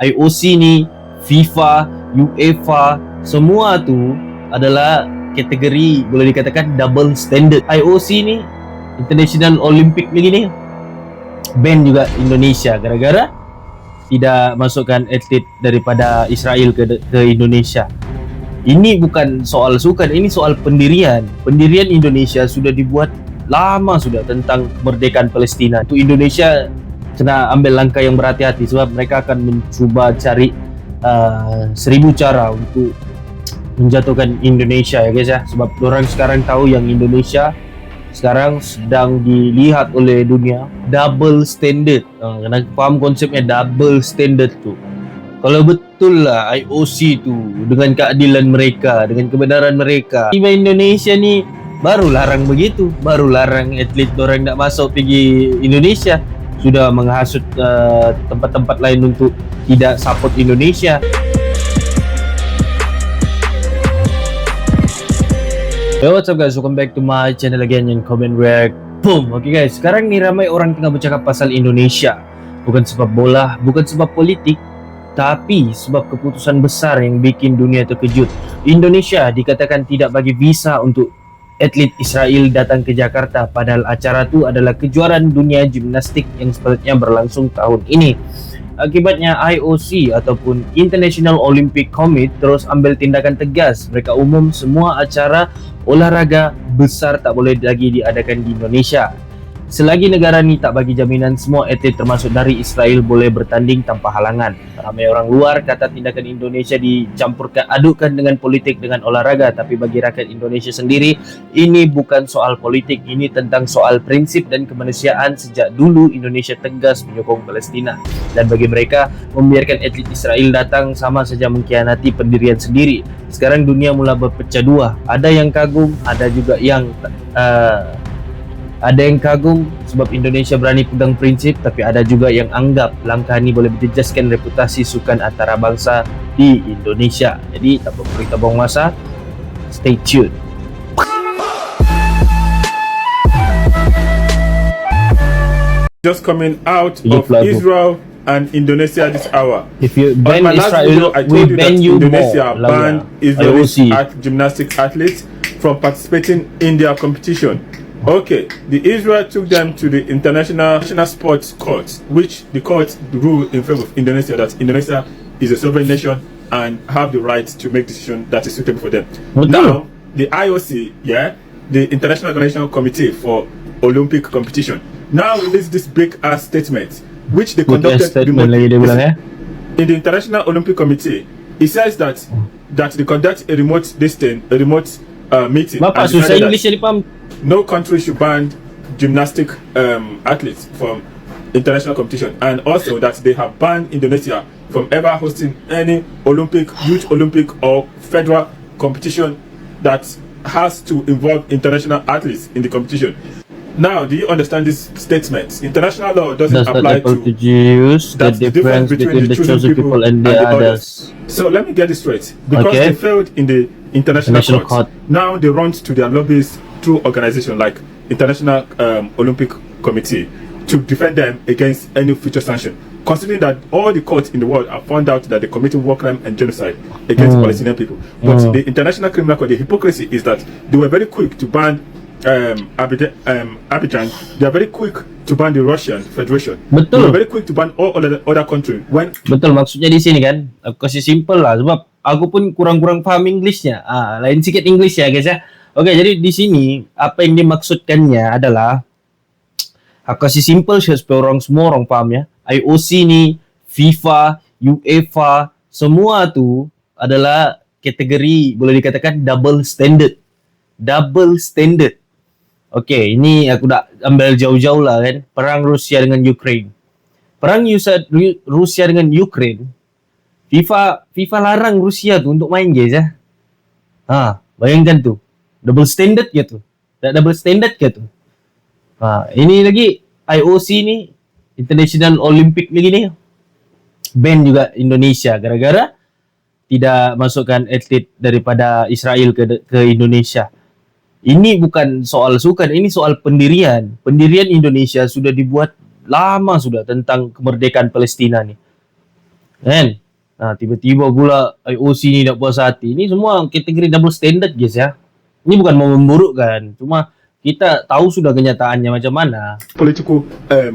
IOC ni, FIFA, UEFA, semua tu adalah kategori boleh dikatakan double standard. IOC ni, International Olympic League ni, ban juga Indonesia gara-gara tidak masukkan atlet daripada Israel ke Indonesia. Ini bukan soal sukan, ini soal pendirian. Pendirian Indonesia sudah dibuat lama sudah tentang kemerdekaan Palestina. Untuk Indonesia kena ambil langkah yang berhati-hati sebab mereka akan mencuba cari 1000 cara untuk menjatuhkan Indonesia ya guys ya. Sebab orang sekarang tahu yang Indonesia sekarang sedang dilihat oleh dunia double standard. Kena faham konsepnya double standard tu. Kalau betul lah IOC tu dengan keadilan mereka, dengan kebenaran mereka, tim Indonesia ni baru larang begitu, baru larang atlet orang nak masuk pergi Indonesia, sudah menghasut tempat-tempat lain untuk tidak support Indonesia. Hey, what's up guys, welcome back to my channel again yang comment react. Boom. Okay guys, sekarang ni ramai orang tengah bercakap pasal Indonesia. Bukan sebab bola, bukan sebab politik, tapi sebab keputusan besar yang bikin dunia terkejut. Indonesia dikatakan tidak bagi visa untuk atlet Israel datang ke Jakarta, padahal acara itu adalah kejuaraan dunia gimnastik yang sepatutnya berlangsung tahun ini. Akibatnya IOC ataupun International Olympic Committee terus ambil tindakan tegas. Mereka umum semua acara olahraga besar tak boleh lagi diadakan di Indonesia. Selagi negara ni tak bagi jaminan semua atlet termasuk dari Israel boleh bertanding tanpa halangan. Ramai orang luar kata tindakan Indonesia dicampurkan adukkan dengan politik dengan olahraga, tapi bagi rakyat Indonesia sendiri ini bukan soal politik, ini tentang soal prinsip dan kemanusiaan. Sejak dulu Indonesia tegas menyokong Palestina, dan bagi mereka membiarkan atlet Israel datang sama saja mengkhianati pendirian sendiri. Sekarang dunia mula berpecah dua, ada yang kagum, ada juga yang ada yang kagum sebab Indonesia berani pegang prinsip, tapi ada juga yang anggap langkah ini boleh menjejaskan reputasi sukan antarabangsa di Indonesia. Jadi tak perlu kita buang masa, stay tuned. Just coming out of Israel and Indonesia this hour. If you ban Israel, I we told you that ban you Indonesia more. banned Israeli gymnastics athletes from participating in their competition. Okay, the Israel took them to the International Sports Court, which the court ruled in favor of Indonesia, that Indonesia is a sovereign nation and have the right to make decision that is suitable for them. Now, the IOC, the International Organization Committee for Olympic Competition, now released this big ass statement, which they conducted in the International Olympic Committee. It says that they conduct a remote meeting. No country should ban gymnastic athletes from international competition, and also that they have banned Indonesia from ever hosting any Olympic, youth Olympic or federal competition that has to involve international athletes in the competition. Now, do you understand this statement? International law doesn't apply to use the difference between the chosen people and the others. So let me get this straight. Because they failed in the international court, now they run to their lobbies through organizations like International Olympic Committee to defend them against any future sanction. Considering that all the courts in the world have found out that they committed war crime and genocide against Palestinian people. But the International Criminal Court, the hypocrisy is that they were very quick to ban Abidjan. They are very quick to ban the Russian Federation. Betul. They are very quick to ban all other countries. Betul, maksudnya di sini kan, aku kasih simple lah sebab aku pun kurang-kurang paham Englishnya. Lain sikit English ya guys ya. Oke, jadi di sini apa yang dimaksudkannya adalah, aku kasih simple supaya semua orang paham ya. IOC ni, FIFA, UEFA, semua tu adalah kategori boleh dikatakan double standard. Double standard. Oke, ini aku dah ambil jauh-jauh lah kan. Perang Rusia dengan Ukraine. Perang Rusia dengan Ukraine. FIFA larang Rusia tu untuk main guys ya. Bayangkan tu. Double standard gitu. Double standard gitu. Ini lagi IOC ni, International Olympic League ni, ban juga Indonesia gara-gara tidak masukkan atlet daripada Israel ke Indonesia. Ini bukan soal sukan, ini soal pendirian. Pendirian Indonesia sudah dibuat lama sudah tentang kemerdekaan Palestina ni. kan? Nah, tiba-tiba pula IOC ni tak puas hati. Ini semua kategori double standard guys ya. Ini bukan mau memburukkan, cuma kita tahu sudah kenyataannya macam mana. Political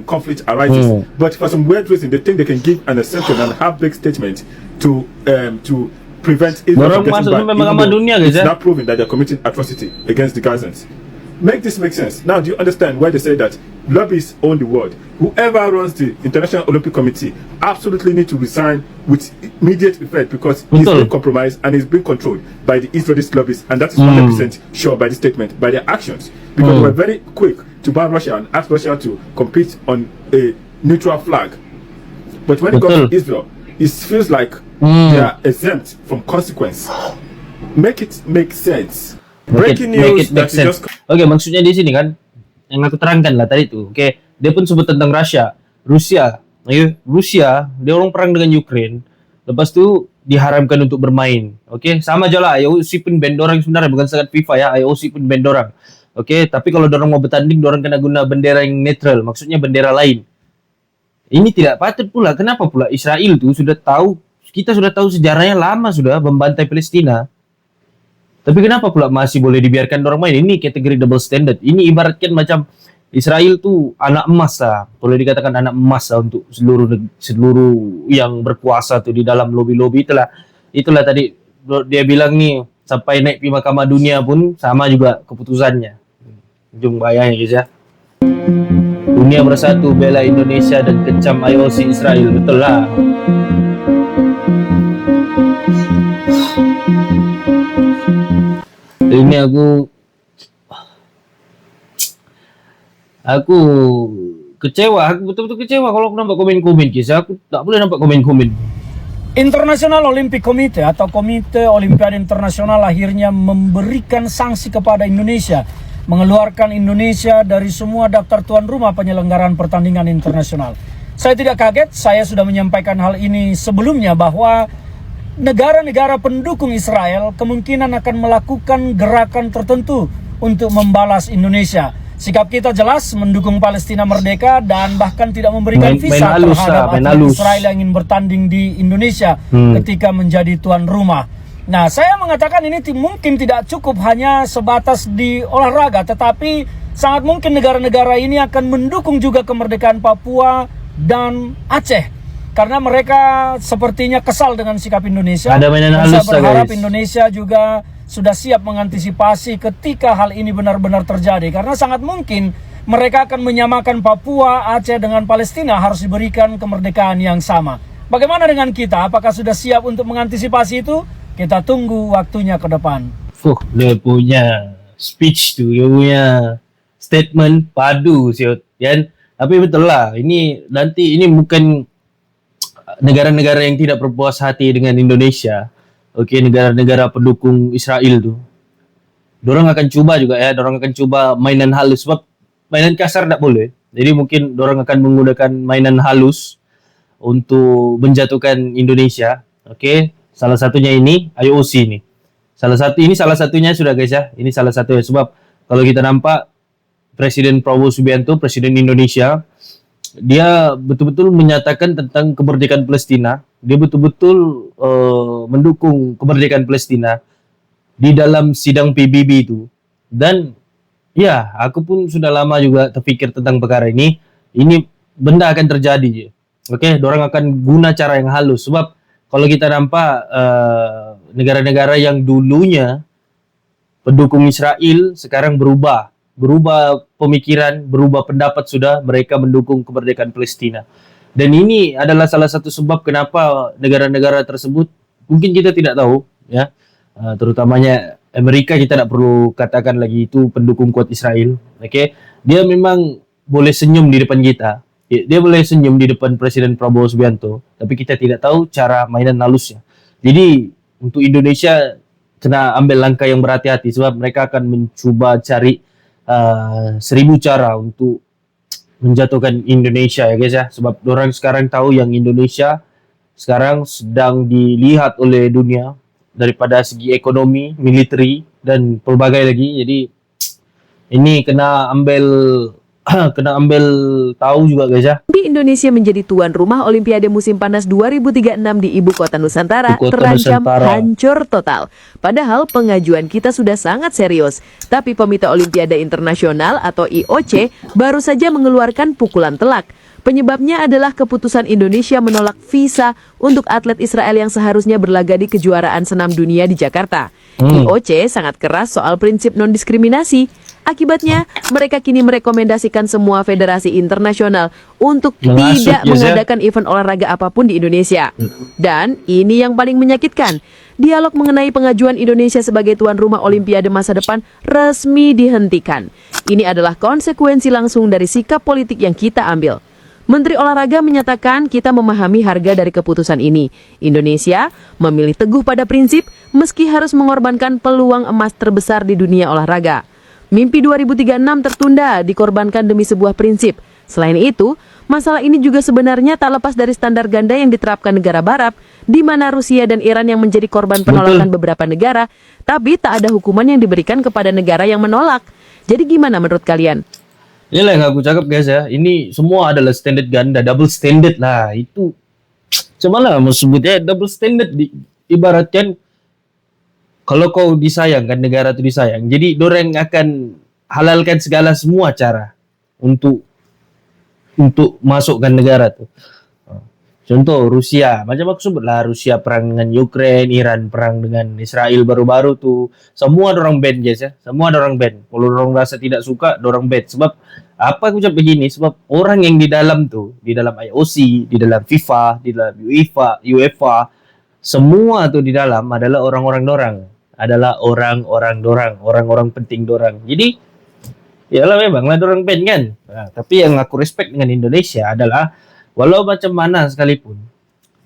conflict arises, but for some weird reason, they think they can give an exception and have big statements to prevent Israel Orang from masuk getting sampai back, even Mahkamah though Dunia guys it's ya. not proven that they're committing atrocity against the Gazans. Make this make sense. Now, do you understand why they say that lobbyists own the world? Whoever runs the International Olympic Committee absolutely need to resign with immediate effect because he's Betul. been compromised and he's been controlled by the Israelis lobbyists, and that is 100% sure by the statement, by their actions, because they were very quick to ban Russia and ask Russia to compete on a neutral flag. But when it comes to Israel, it feels like they are exempt from consequence. Make it make sense. Breaking news that you just Oke, maksudnya di sini kan yang aku terangkan lah tadi tuh. Oke, dia pun sebut tentang Rusia. Rusia, dia orang perang dengan Ukraine. Lepas tu diharamkan untuk bermain. Oke, sama aja lah. IOC pun ban orang sebenarnya, bukan sangat FIFA ya. IOC pun ban orang. Oke, tapi kalau orang mau bertanding, orang kena guna bendera yang netral. Maksudnya bendera lain. Ini tidak patut pula. Kenapa pula Israel tuh sudah tahu, kita sudah tahu sejarahnya lama sudah membantai Palestina. Tapi kenapa pula masih boleh dibiarkan orang main? Ini kategori double standard. Ini ibaratkan macam Israel tuh anak emas lah. Boleh dikatakan anak emas lah untuk seluruh yang berkuasa tuh di dalam lobi-lobi itulah. Itulah tadi dia bilang nih, sampai naik di Mahkamah Dunia pun sama juga keputusannya. Ujung bayangnya guys ya. Dunia bersatu bela Indonesia dan kecam IOC Israel. Betul lah. Ini aku kecewa, aku betul-betul kecewa kalau aku nampak komen-komen guys. Aku tak boleh nampak komen-komen. International Olympic Committee atau Komite Olimpiade Internasional akhirnya memberikan sanksi kepada Indonesia, mengeluarkan Indonesia dari semua daftar tuan rumah penyelenggaraan pertandingan internasional. Saya tidak kaget, saya sudah menyampaikan hal ini sebelumnya bahwa negara-negara pendukung Israel kemungkinan akan melakukan gerakan tertentu untuk membalas Indonesia. Sikap kita jelas mendukung Palestina merdeka dan bahkan tidak memberikan visa terhadap atlet Israel yang ingin bertanding di Indonesia ketika menjadi tuan rumah. Nah, saya mengatakan ini mungkin tidak cukup hanya sebatas di olahraga, tetapi sangat mungkin negara-negara ini akan mendukung juga kemerdekaan Papua dan Aceh. Karena mereka sepertinya kesal dengan sikap Indonesia. Ada mainan halus, saya berharap guys. Indonesia juga sudah siap mengantisipasi ketika hal ini benar-benar terjadi. Karena sangat mungkin mereka akan menyamakan Papua, Aceh dengan Palestina harus diberikan kemerdekaan yang sama. Bagaimana dengan kita? Apakah sudah siap untuk mengantisipasi itu? Kita tunggu waktunya ke depan. Dia punya speech tuh, dia punya statement padu siot, kan? Tapi betul lah, ini bukan negara-negara yang tidak berpuas hati dengan Indonesia. Oke, negara-negara pendukung Israel tuh. Dorang akan coba juga ya, dorang akan coba mainan halus, sebab mainan kasar tak boleh. Jadi mungkin dorang akan menggunakan mainan halus untuk menjatuhkan Indonesia. Oke, salah satunya ini IOC ini. Salah satunya sudah guys ya. Ini salah satunya, sebab kalau kita nampak Presiden Prabowo Subianto, Presiden Indonesia, dia betul-betul menyatakan tentang kemerdekaan Palestina. Dia betul-betul mendukung kemerdekaan Palestina di dalam sidang PBB itu. Dan ya, aku pun sudah lama juga terpikir tentang perkara ini. Ini benda akan terjadi. Oke, dorang akan guna cara yang halus. Sebab kalau kita nampak negara-negara yang dulunya pendukung Israel sekarang berubah pemikiran, berubah pendapat, sudah mereka mendukung kemerdekaan Palestina. Dan ini adalah salah satu sebab kenapa negara-negara tersebut, mungkin kita tidak tahu ya, terutamanya Amerika, kita tidak perlu katakan lagi itu pendukung kuat Israel. Oke, dia memang boleh senyum di depan kita, dia boleh senyum di depan Presiden Prabowo Subianto, tapi kita tidak tahu cara mainan halusnya. Jadi untuk Indonesia kena ambil langkah yang berhati-hati, sebab mereka akan mencoba cari 1000 cara untuk menjatuhkan Indonesia ya guys ya. Sebab orang sekarang tahu yang Indonesia sekarang sedang dilihat oleh dunia daripada segi ekonomi, military dan pelbagai lagi. Jadi ini kena ambil kena ambil tahu juga guys ya. Indonesia menjadi tuan rumah Olimpiade musim panas 2036 di Ibu Kota Nusantara Ibu Kota terancam Nusantara. hancur total. Padahal pengajuan kita sudah sangat serius. Tapi Komite Olimpiade Internasional atau IOC baru saja mengeluarkan pukulan telak. Penyebabnya adalah keputusan Indonesia menolak visa untuk atlet Israel yang seharusnya berlaga di kejuaraan senam dunia di Jakarta. IOC sangat keras soal prinsip non-diskriminasi. Akibatnya, mereka kini merekomendasikan semua federasi internasional untuk Mengasut, tidak yes, ya. mengadakan event olahraga apapun di Indonesia. Dan ini yang paling menyakitkan. Dialog mengenai pengajuan Indonesia sebagai tuan rumah Olimpiade masa depan resmi dihentikan. Ini adalah konsekuensi langsung dari sikap politik yang kita ambil. Menteri Olahraga menyatakan kita memahami harga dari keputusan ini. Indonesia memilih teguh pada prinsip meski harus mengorbankan peluang emas terbesar di dunia olahraga. Mimpi 2036 tertunda dikorbankan demi sebuah prinsip. Selain itu, masalah ini juga sebenarnya tak lepas dari standar ganda yang diterapkan negara barat, di mana Rusia dan Iran yang menjadi korban penolakan beberapa negara, tapi tak ada hukuman yang diberikan kepada negara yang menolak. Jadi gimana menurut kalian? Inilah yang aku cakap guys ya. Ini semua adalah standard ganda, double standard lah. Itu cuman lah mau sebutnya double standard. Ibaratkan kalau kau disayangkan, negara itu disayang. Jadi dorang akan halalkan segala semua cara untuk masukkan negara tuh. Contoh Rusia, macam aku sebutlah Rusia perang dengan Ukraine, Iran perang dengan Israel baru-baru tuh. Semua dorang ban guys ya. Semua dorang ban. Kalau dorang rasa tidak suka, dorang ban. Sebab apa aku cakap begini? Sebab orang yang di dalam tuh, di dalam IOC, di dalam FIFA, di dalam UEFA, semua tuh di dalam adalah orang-orang dorang. Adalah orang-orang penting dorang. Jadi, yalah memanglah dorang ban kan. Nah, tapi yang aku respect dengan Indonesia adalah walau macam mana sekalipun,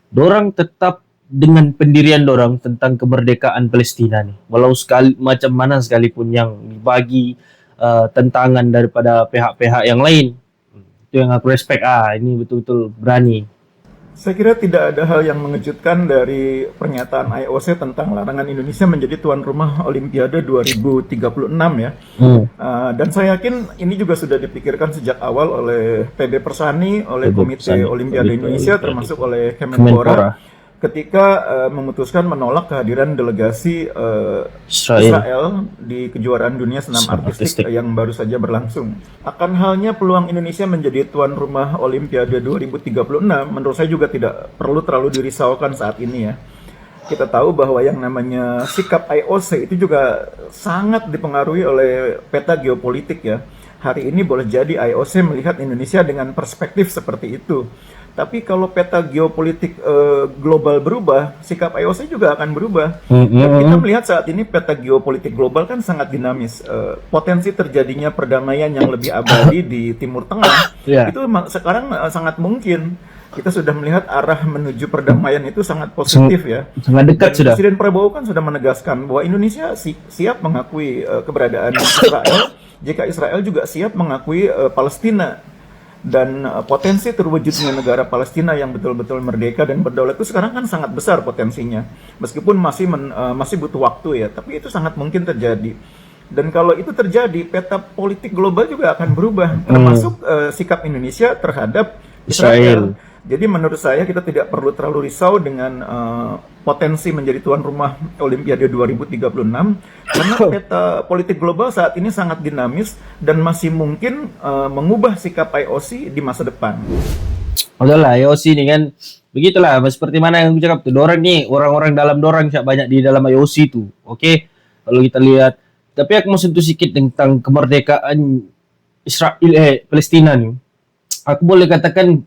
dorang tetap dengan pendirian dorang tentang kemerdekaan Palestina nih. Walau macam mana sekalipun yang dibagi tentangan daripada pihak-pihak yang lain. Itu yang aku respect. Ini betul-betul berani. Saya kira tidak ada hal yang mengejutkan dari pernyataan IOC tentang larangan Indonesia menjadi tuan rumah Olimpiade 2036 ya. Dan saya yakin ini juga sudah dipikirkan sejak awal oleh PB Persani, oleh Komite Olimpiade Indonesia, termasuk oleh Kemenpora, ketika memutuskan menolak kehadiran delegasi Israel di kejuaraan dunia senam artistik yang baru saja berlangsung. Akan halnya peluang Indonesia menjadi tuan rumah Olimpiade 2036 menurut saya juga tidak perlu terlalu dirisaukan saat ini ya. Kita tahu bahwa yang namanya sikap IOC itu juga sangat dipengaruhi oleh peta geopolitik ya. Hari ini boleh jadi IOC melihat Indonesia dengan perspektif seperti itu. Tapi kalau peta geopolitik global berubah, sikap IOC juga akan berubah. Dan kita melihat saat ini peta geopolitik global kan sangat dinamis. Potensi terjadinya perdamaian yang lebih abadi di Timur Tengah itu sekarang sangat mungkin. Kita sudah melihat arah menuju perdamaian itu sangat positif ya. Sangat dekat sudah. Presiden Prabowo kan sudah menegaskan bahwa Indonesia siap mengakui keberadaan Israel jika Israel juga siap mengakui Palestina. Dan potensi terwujudnya negara Palestina yang betul-betul merdeka dan berdaulat itu sekarang kan sangat besar potensinya. Meskipun masih butuh waktu ya, tapi itu sangat mungkin terjadi. Dan kalau itu terjadi, peta politik global juga akan berubah, termasuk sikap Indonesia terhadap Israel. Jadi menurut saya kita tidak perlu terlalu risau dengan potensi menjadi tuan rumah Olimpiade 2036 karena peta politik global saat ini sangat dinamis dan masih mungkin mengubah sikap IOC di masa depan. Udahlah IOC ini kan begitulah seperti mana yang aku cakap tuh. Dorang nih orang-orang dalam dorang banyak di dalam IOC tuh. Oke. Kalau kita lihat, tapi aku mau sentuh sedikit tentang kemerdekaan Israel Palestina nih. Aku boleh katakan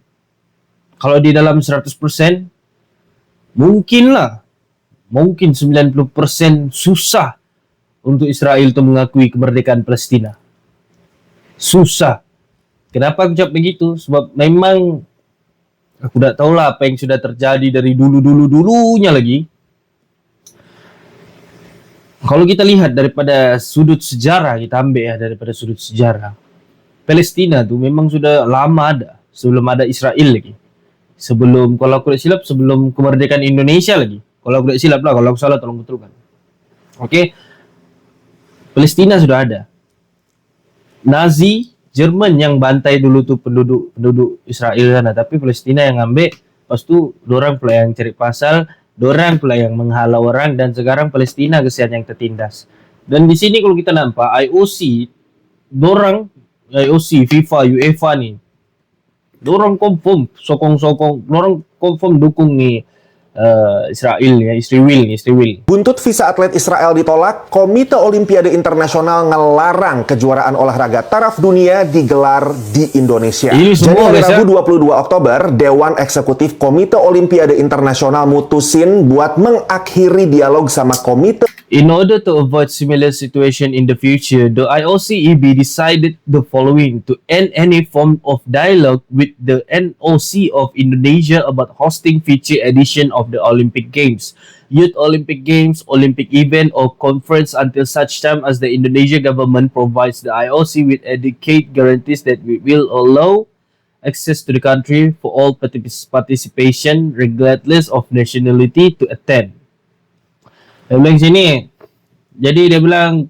kalau di dalam 100% mungkin 90% susah untuk Israel itu mengakui kemerdekaan Palestina. Susah. Kenapa aku cakap begitu? Sebab memang aku tidak tahulah apa yang sudah terjadi dari dulunya lagi. Kalau kita lihat daripada sudut sejarah, kita ambil ya daripada sudut sejarah. Palestina tuh memang sudah lama ada, sebelum ada Israel lagi. Sebelum, kalau aku tidak silap, sebelum kemerdekaan Indonesia lagi. Kalau aku tidak silap lah, kalau aku salah tolong betulkan. Oke. Palestina sudah ada. Nazi Jerman yang bantai dulu tuh penduduk Israel sana, tapi Palestina yang ngambil. Pas tu dorang pula yang cari pasal, dorang pula yang menghalau orang, dan sekarang Palestina kesian yang tertindas. Dan di sini kalau kita nampak IOC, IOC, FIFA, UEFA nih, dorang confirm sokong-sokong, dorang confirm dukung nih Israel. Buntut visa atlet Israel ditolak, Komite Olimpiade Internasional ngelarang kejuaraan olahraga taraf dunia digelar di Indonesia. Ini semua, jadi guys, Rabu 22 Oktober, Dewan Eksekutif Komite Olimpiade Internasional mutusin buat mengakhiri dialog sama komite. In order to avoid similar situation in the future, the IOCEB decided the following: to end any form of dialogue with the NOC of Indonesia about hosting future edition of the Olympic Games, Youth Olympic Games, Olympic event or conference until such time as the Indonesia government provides the IOC with adequate guarantees that we will allow access to the country for all participation regardless of nationality to attend. Dia bilang sini, jadi dia bilang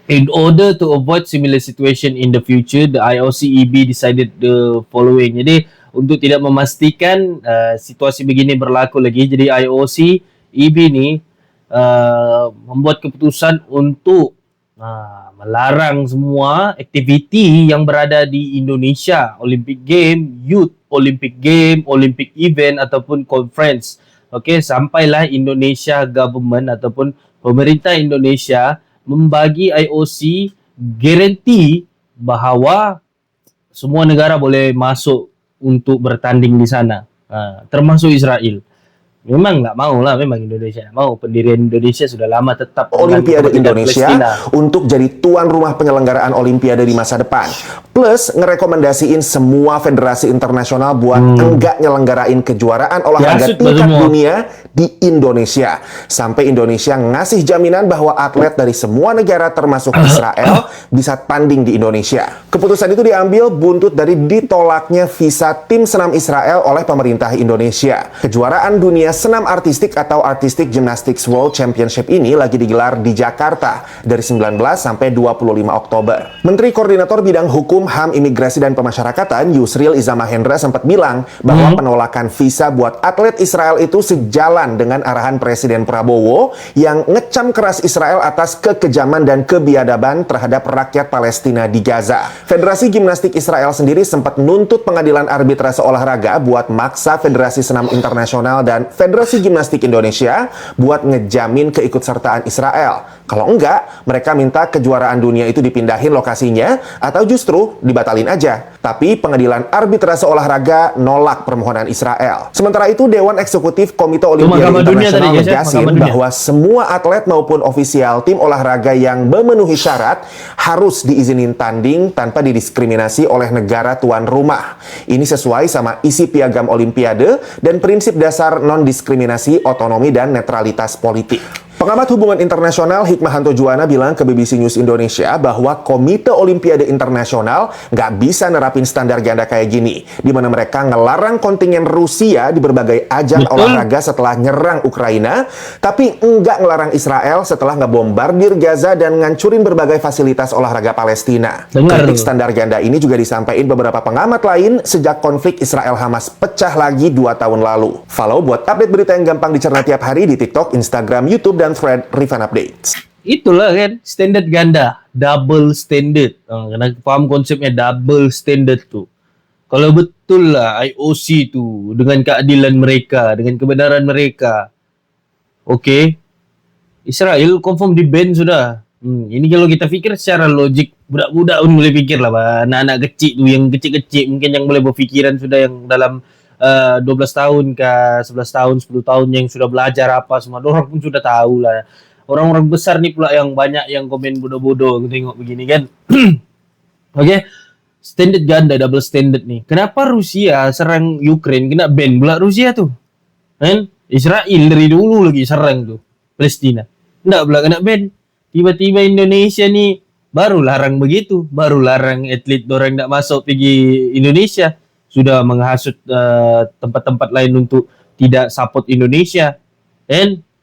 in order to avoid similar situation in the future, the IOCEB decided the following. Jadi untuk tidak memastikan situasi begini berlaku lagi, jadi IOCEB ni membuat keputusan untuk melarang semua aktiviti yang berada di Indonesia, Olympic Game, Youth Olympic Game, Olympic event ataupun conference. Okey, sampailah Indonesia government ataupun pemerintah Indonesia membagi IOC garanti bahawa semua negara boleh masuk untuk bertanding di sana, termasuk Israel. Memang nggak mau lah, memang Indonesia nggak mau. Pendirian Indonesia sudah lama tetap Olimpiade Indonesia Palestina untuk jadi tuan rumah penyelenggaraan Olimpiade di masa depan. Plus ngerekomendasiin semua federasi internasional buat enggak nyelenggarain kejuaraan olahraga tingkat dunia di Indonesia. Sampai Indonesia ngasih jaminan bahwa atlet dari semua negara termasuk Israel bisa tanding di Indonesia. Keputusan itu diambil buntut dari ditolaknya visa tim senam Israel oleh pemerintah Indonesia. Kejuaraan dunia senam artistik atau Artistic Gymnastics World Championship ini lagi digelar di Jakarta dari 19 sampai 25 Oktober. Menteri Koordinator Bidang Hukum, HAM, Imigrasi, dan Pemasyarakatan Yusril Iza Mahendra sempat bilang bahwa penolakan visa buat atlet Israel itu sejalan dengan arahan Presiden Prabowo yang ngecam keras Israel atas kekejaman dan kebiadaban terhadap rakyat Palestina di Gaza. Federasi Gimnastik Israel sendiri sempat nuntut pengadilan arbitrase olahraga buat maksa Federasi Senam Internasional dan Federasi Gimnastik Indonesia buat ngejamin keikutsertaan Israel. Kalau enggak, mereka minta kejuaraan dunia itu dipindahin lokasinya atau justru dibatalin aja. Tapi pengadilan arbitrase olahraga nolak permohonan Israel. Sementara itu, Dewan Eksekutif Komite Olimpiade Internasional menegaskan bahwa semua atlet maupun ofisial tim olahraga yang memenuhi syarat harus diizinin tanding tanpa didiskriminasi oleh negara tuan rumah. Ini sesuai sama isi piagam Olimpiade dan prinsip dasar non-diskriminasi, otonomi, dan netralitas politik. Pengamat hubungan internasional Hikmahanto Juwana bilang ke BBC News Indonesia bahwa Komite Olimpiade Internasional nggak bisa nerapin standar ganda kayak gini, di mana mereka ngelarang kontingen Rusia di berbagai ajang olahraga setelah nyerang Ukraina, tapi nggak ngelarang Israel setelah ngebombardir Gaza dan ngancurin berbagai fasilitas olahraga Palestina. Kritik standar ganda ini juga disampaikan beberapa pengamat lain sejak konflik Israel-Hamas pecah lagi 2 tahun lalu. Follow buat update berita yang gampang dicerna tiap hari di TikTok, Instagram, YouTube, dan thread Rifan Updates. Itulah kan standard ganda, double standard. Kena faham konsepnya double standard tu. Kalau betul lah IOC tu dengan keadilan mereka, dengan kebenaran mereka, okey, Israel confirm di ban sudah. Ini kalau kita fikir secara logik, budak-budak pun boleh fikir lah, anak-anak kecil tu yang kecil-kecil mungkin yang boleh berfikiran sudah, yang dalam 12 tahun ke 11 tahun, 10 tahun yang sudah belajar apa semua, orang pun sudah tahu lah. Orang-orang besar ni pula yang banyak yang komen bodoh-bodoh tengok begini kan. Okey, standard ganda, double standard ni. Kenapa Rusia serang Ukraine kena ban pula Rusia tu? Kan? Israel dari dulu lagi serang tu Palestina. Enggak pula kena ban. Tiba-tiba Indonesia ni baru larang begitu, baru larang atlet orang tak masuk pergi Indonesia. Sudah menghasut tempat-tempat lain untuk tidak support Indonesia.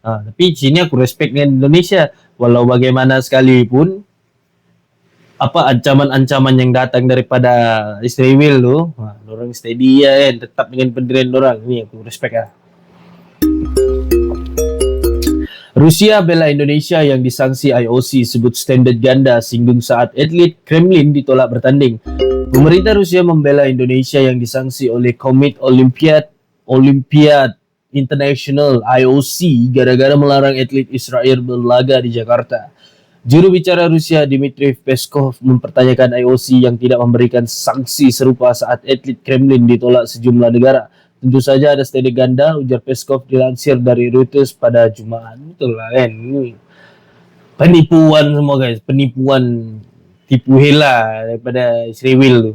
Tapi sini aku respect dengan Indonesia. Walau bagaimana sekalipun, apa ancaman-ancaman yang datang daripada Israel tuh, nah, orang steady ya kan, tetap dengan pendirian orang. Ini aku respect ya. Rusia bela Indonesia yang disanksi IOC sebut standar ganda singgung saat atlet Kremlin ditolak bertanding. Pemerintah Rusia membela Indonesia yang disanksi oleh Komite Olimpiad International IOC gara-gara melarang atlet Israel berlaga di Jakarta. Juru bicara Rusia Dmitry Peskov mempertanyakan IOC yang tidak memberikan sanksi serupa saat atlet Kremlin ditolak sejumlah negara. Tentu saja ada strategi ganda, ujar Peskov dilansir dari Reuters pada Jumat. Itulah kan. Ini penipuan semua guys, penipuan tipu hela daripada Israel tu.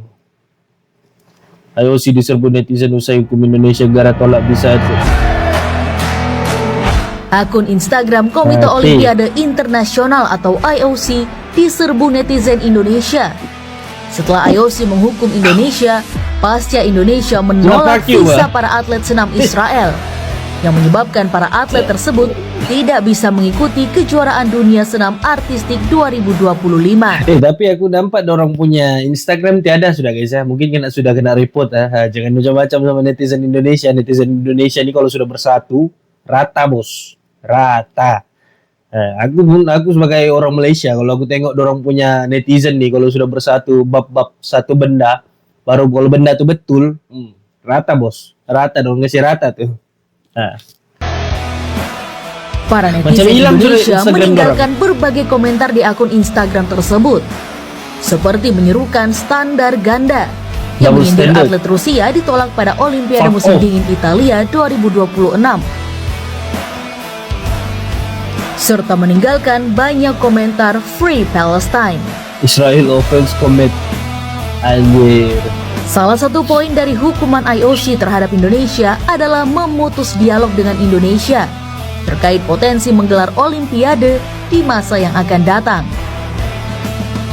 IOC diserbu netizen usai hukum Indonesia gara tolak visa atlet. Akun Instagram Komite Olimpiade Internasional atau IOC diserbu netizen Indonesia. Setelah IOC menghukum Indonesia, pasca Indonesia menolak visa para atlet senam Israel, yang menyebabkan para atlet tersebut tidak bisa mengikuti kejuaraan dunia senam artistik 2025. Tapi aku nampak orang punya Instagram tiada sudah guys ya. Mungkin sudah kena report ya. Jangan macam-macam sama netizen Indonesia. Netizen Indonesia ini kalau sudah bersatu, rata bos. Rata. Aku sebagai orang Malaysia, kalau aku tengok orang punya netizen nih, kalau sudah bersatu bab satu benda, baru kalau benda itu betul, rata bos, rata dong, ngasih rata tuh. Para netizen Indonesia meninggalkan berbagai komentar di akun Instagram tersebut, seperti menyerukan standar ganda yang menyindir atlet Rusia ditolak pada Olimpiade Musim Dingin Italia 2026. Serta meninggalkan banyak komentar Free Palestine. Israel offense commit. Anjir. Salah satu poin dari hukuman IOC terhadap Indonesia adalah memutus dialog dengan Indonesia terkait potensi menggelar Olimpiade di masa yang akan datang.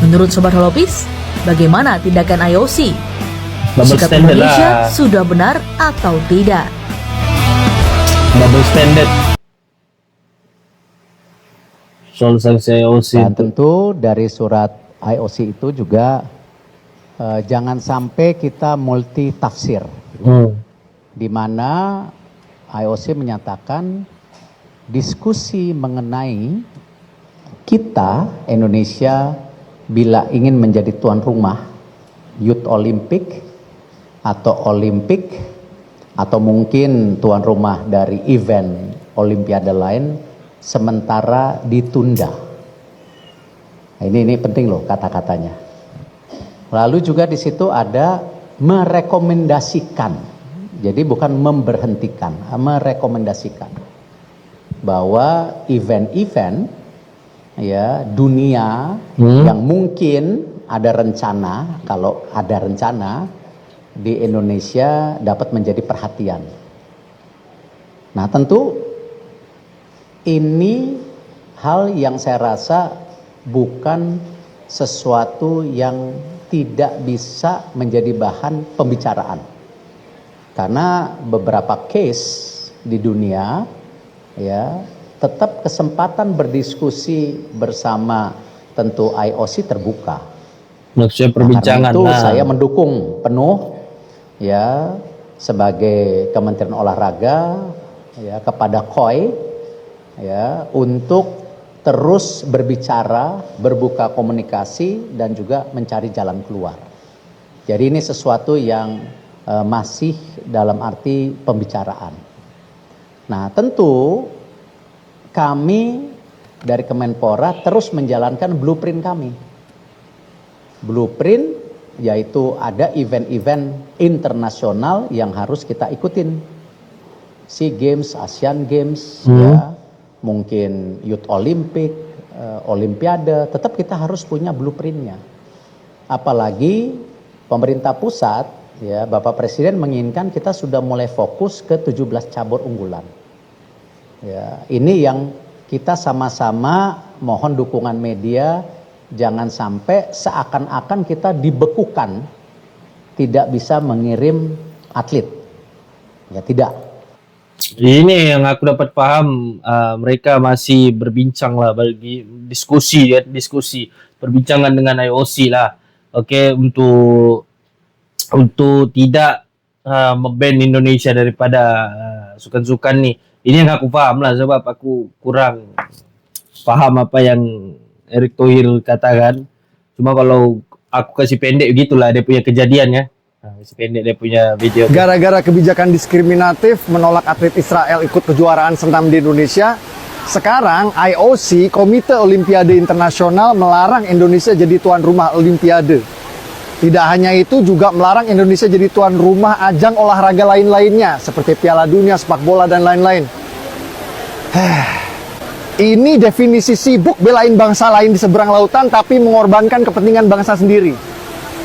Menurut Sobat Holopis, bagaimana tindakan IOC? Sikap Indonesia sudah benar atau tidak? Double standard. Dan tentu dari surat IOC itu juga jangan sampai kita multi tafsir, di mana IOC menyatakan diskusi mengenai kita Indonesia bila ingin menjadi tuan rumah Youth Olympic atau Olimpik atau mungkin tuan rumah dari event Olimpiade lain sementara ditunda. Nah, ini penting loh kata-katanya. Lalu juga di situ ada merekomendasikan. Jadi bukan memberhentikan, merekomendasikan bahwa event-event ya dunia yang mungkin ada rencana, kalau ada rencana di Indonesia dapat menjadi perhatian. Nah, tentu ini hal yang saya rasa bukan sesuatu yang tidak bisa menjadi bahan pembicaraan. Karena beberapa case di dunia ya tetap kesempatan berdiskusi bersama tentu IOC terbuka. Maksudnya perbincangan. Karena itu saya mendukung penuh ya sebagai Kementerian Olahraga ya kepada KOI ya untuk terus berbicara, berbuka komunikasi dan juga mencari jalan keluar. Jadi ini sesuatu yang masih dalam arti pembicaraan. Nah, tentu kami dari Kemenpora terus menjalankan blueprint kami. Blueprint yaitu ada event-event internasional yang harus kita ikutin. SEA Games, Asian Games, ya, mungkin Youth Olympic, Olimpiade, tetap kita harus punya blueprintnya. Apalagi pemerintah pusat, ya Bapak Presiden menginginkan kita sudah mulai fokus ke 17 cabur unggulan. Ya, ini yang kita sama-sama mohon dukungan media, jangan sampai seakan-akan kita dibekukan, tidak bisa mengirim atlet. Ya tidak. Ini yang aku dapat paham, mereka masih berbincang lah bagi diskusi. perbincangan dengan IOC lah. Okey, untuk tidak memban Indonesia daripada sukan-sukan ni. Ini yang aku faham lah, sebab aku kurang faham apa yang Erick Thohir katakan. Cuma kalau aku kasih pendek begitulah dia punya kejadian ya. Kasih pendek dia punya video. Gara-gara kebijakan diskriminatif menolak atlet Israel ikut kejuaraan senam di Indonesia, sekarang IOC, Komite Olimpiade Internasional, melarang Indonesia jadi tuan rumah Olimpiade. Tidak hanya itu, juga melarang Indonesia jadi tuan rumah ajang olahraga lain-lainnya, seperti Piala Dunia, sepak bola, dan lain-lain. Ini definisi sibuk belain bangsa lain di seberang lautan, tapi mengorbankan kepentingan bangsa sendiri.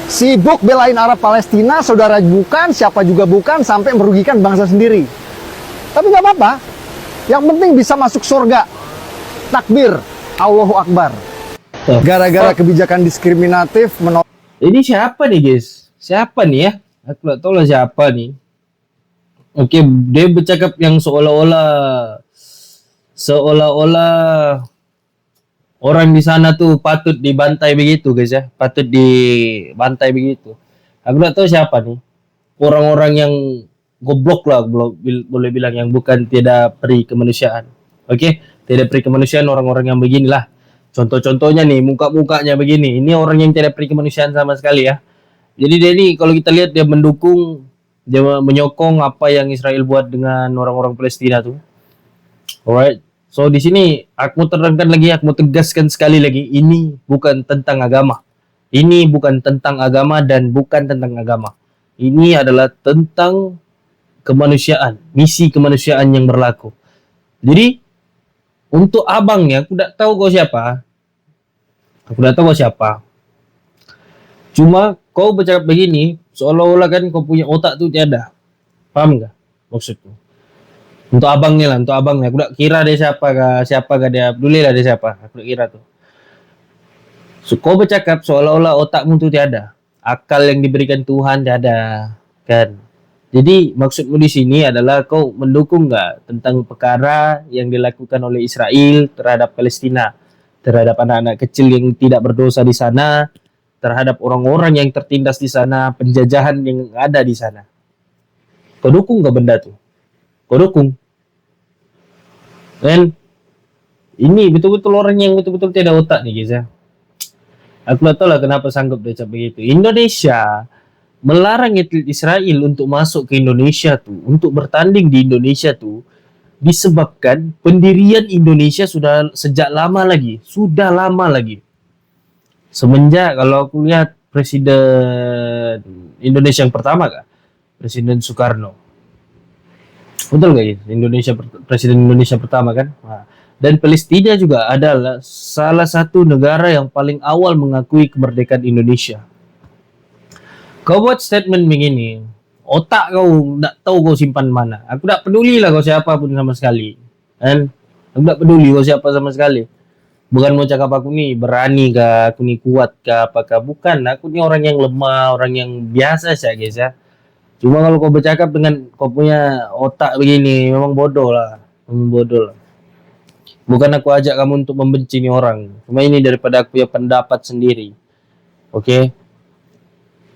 Sibuk belain Arab Palestina, saudara bukan, siapa juga bukan, sampai merugikan bangsa sendiri. Tapi nggak apa-apa, yang penting bisa masuk surga. Takbir, Allahu Akbar. Gara-gara kebijakan diskriminatif menolak. Ini siapa nih guys? Siapa nih ya? Aku tak tahu lah siapa nih. Okey, dia bercakap yang seolah-olah orang di sana tuh patut dibantai begitu guys ya. Patut dibantai begitu. Aku tak tahu siapa nih. Orang-orang yang goblok lah boleh bilang, yang bukan tiada peri kemanusiaan. Okey, tiada peri kemanusiaan orang-orang yang beginilah. Contoh-contohnya nih, muka-mukanya begini. Ini orang yang tiada peri kemanusiaan sama sekali ya. Jadi dia ni kalau kita lihat dia mendukung, dia menyokong apa yang Israel buat dengan orang-orang Palestina tu. Alright. So di sini aku mau terangkan lagi, aku mau tegaskan sekali lagi, ini bukan tentang agama. Ini bukan tentang agama dan bukan tentang agama. Ini adalah tentang kemanusiaan, misi kemanusiaan yang berlaku. Jadi untuk abangnya, aku tak tahu kau siapa. Cuma kau bercakap begini, seolah-olah kan kau punya otak tu tiada. Faham tak maksudku? Untuk abangnya. Aku tak kira dia siapa dia, pedulilah dia siapa. Aku tak kira tu. So, kau bercakap seolah-olah otakmu tu tiada. Akal yang diberikan Tuhan tiada, kan? Jadi maksudmu di sini adalah kau mendukung tak tentang perkara yang dilakukan oleh Israel terhadap Palestina, terhadap anak-anak kecil yang tidak berdosa di sana, terhadap orang-orang yang tertindas di sana, penjajahan yang ada di sana. Kau dukung ke benda tu? Kau dukung? Dan ini betul-betul orang yang betul-betul tiada otak nih guys ya. Aku tak tahu lah kenapa sanggup dia cakap begitu. Indonesia melarang atlet Israel untuk masuk ke Indonesia tu, untuk bertanding di Indonesia tu, disebabkan pendirian Indonesia sudah sejak lama lagi. Semenjak kalau aku lihat Presiden Indonesia yang pertama kah? Presiden Soekarno. Betul gak ya? Presiden Indonesia pertama kan? Dan Palestina juga adalah salah satu negara yang paling awal mengakui kemerdekaan Indonesia. Kau buat statement begini, otak kau tak tahu kau simpan mana. Aku tak peduli lah kau siapa pun sama sekali. Kan? Aku tak peduli kau siapa sama sekali. Bukan mau cakap aku ni berani kah, aku ni kuat kah, apakah. Bukan, aku ni orang yang lemah, orang yang biasa saja guys ya. Cuma kalau kau bercakap dengan kau punya otak begini, memang bodoh lah. Bukan aku ajak kamu untuk membenci ni orang. Cuma ini daripada aku punya pendapat sendiri. Okey?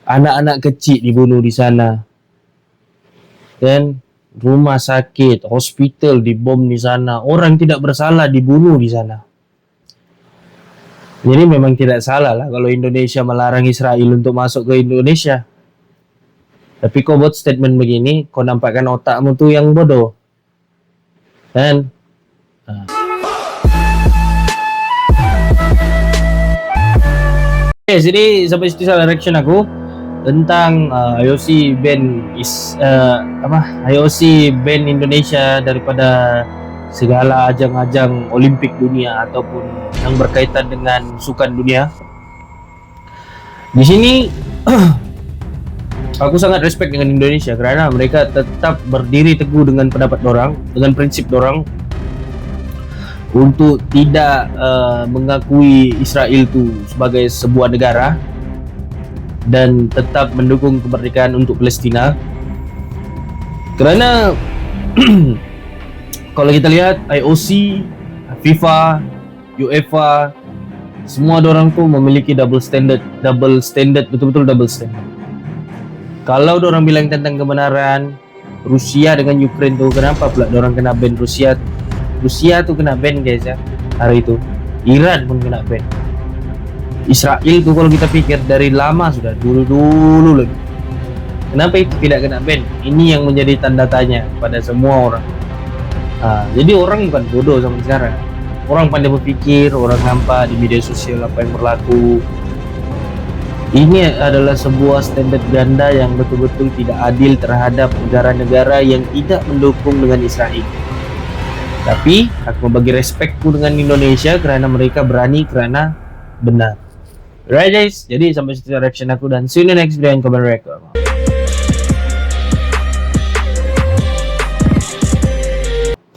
Anak-anak kecil dibunuh di sana. Dan rumah sakit, hospital dibom di sana. Orang tidak bersalah dibunuh di sana. Jadi memang tidak salah lah kalau Indonesia melarang Israel untuk masuk ke Indonesia. Tapi kau buat statement begini, kau nampakkan otakmu tu yang bodoh. Kan? Okay, jadi sampai situ salah reaction aku tentang IOC ban Indonesia daripada segala ajang-ajang Olimpik dunia ataupun yang berkaitan dengan sukan dunia. Di sini aku sangat respect dengan Indonesia kerana mereka tetap berdiri teguh dengan pendapat dorang, dengan prinsip dorang untuk tidak mengakui Israel tu sebagai sebuah negara dan tetap mendukung kemerdekaan untuk Palestina. Kerana kalau kita lihat IOC, FIFA, UEFA Semua orang tuh memiliki double standard, betul-betul double standard. Kalau orang bilang tentang kebenaran Rusia dengan Ukraine tuh, kenapa pula orang kena ban Rusia tuh kena ban guys ya hari itu. Iran pun kena ban. Israel tuh kalau kita pikir dari lama sudah, dulu lagi. Kenapa itu tidak kena ban? Ini yang menjadi tanda tanya pada semua orang. Jadi orang bukan bodoh sama sekarang. Orang pandai berpikir, orang nampak di media sosial apa yang berlaku. Ini adalah sebuah standar ganda yang betul-betul tidak adil terhadap negara-negara yang tidak mendukung dengan Israel. Tapi aku bagi respekku dengan Indonesia karena mereka berani, karena benar. Right guys, jadi sampai situ reaction aku dan see you in the next video in comment record.